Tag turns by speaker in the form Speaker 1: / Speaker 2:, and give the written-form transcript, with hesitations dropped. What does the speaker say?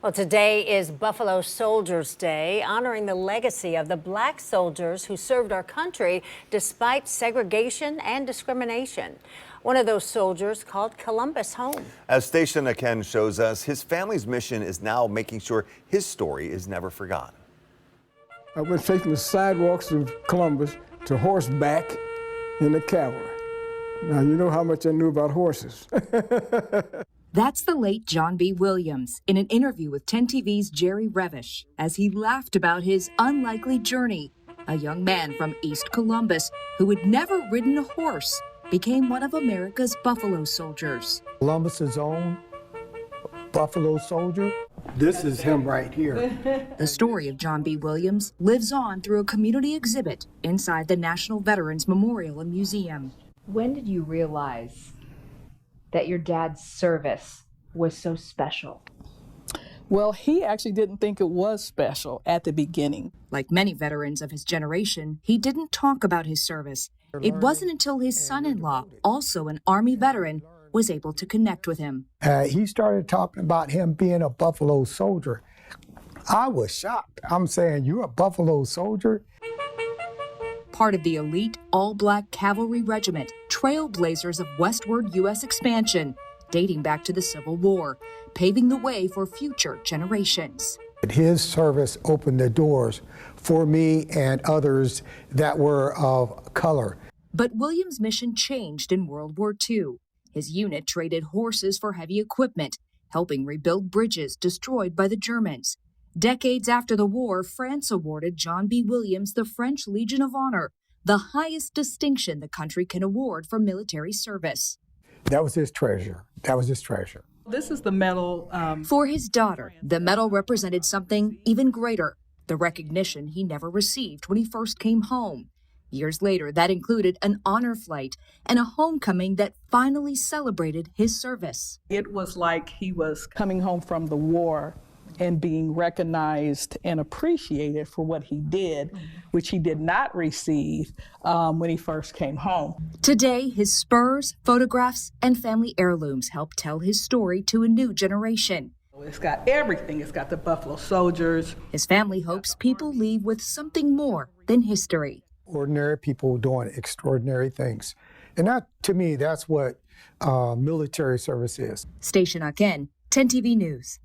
Speaker 1: Well, today is Buffalo Soldiers Day, honoring the legacy of the black soldiers who served our country despite segregation and discrimination. One of those soldiers called Columbus home.
Speaker 2: As Station Aken shows us, his family's mission is now making sure his story is never forgotten.
Speaker 3: I went taking the sidewalks of Columbus to horseback in the cavalry. Now, you know how much I knew about horses.
Speaker 4: That's the late John B. Williams in an interview with 10 TV's Jerry Revish as he laughed about his unlikely journey. A young man from East Columbus who had never ridden a horse became one of America's Buffalo Soldiers.
Speaker 5: Columbus's own Buffalo Soldier. This is him right here.
Speaker 4: The story of John B. Williams lives on through a community exhibit inside the National Veterans Memorial and Museum.
Speaker 6: When did you realize that your dad's service was so special?
Speaker 7: Well, he actually didn't think it was special at the beginning.
Speaker 4: Like many veterans of his generation, he didn't talk about his service. It wasn't until his son-in-law, also an Army veteran, was able to connect with him.
Speaker 5: He started talking about him being a Buffalo Soldier. I was shocked. I'm saying, you're a Buffalo Soldier?
Speaker 4: Part of the elite all-black cavalry regiment, trailblazers of westward U.S. expansion, dating back to the Civil War, paving the way for future generations.
Speaker 5: His service opened the doors for me and others that were of color.
Speaker 4: But Williams' mission changed in World War II. His unit traded horses for heavy equipment, helping rebuild bridges destroyed by the Germans. Decades after the war, France awarded John B. Williams the French Legion of Honor, the highest distinction the country can award for military service.
Speaker 5: That was his treasure. That was his treasure.
Speaker 7: This is the medal.
Speaker 4: For his daughter, the medal represented something even greater, the recognition he never received when he first came home. Years later, that included an honor flight and a homecoming that finally celebrated his service.
Speaker 7: It was like he was coming home from the war and being recognized and appreciated for what he did, which he did not receive when he first came home.
Speaker 4: Today, his spurs, photographs, and family heirlooms help tell his story to a new generation.
Speaker 7: It's got everything. It's got the Buffalo Soldiers.
Speaker 4: His family hopes people leave with something more than history.
Speaker 5: Ordinary people doing extraordinary things. And that, to me, that's what military service is.
Speaker 4: Station Aken, 10 TV News.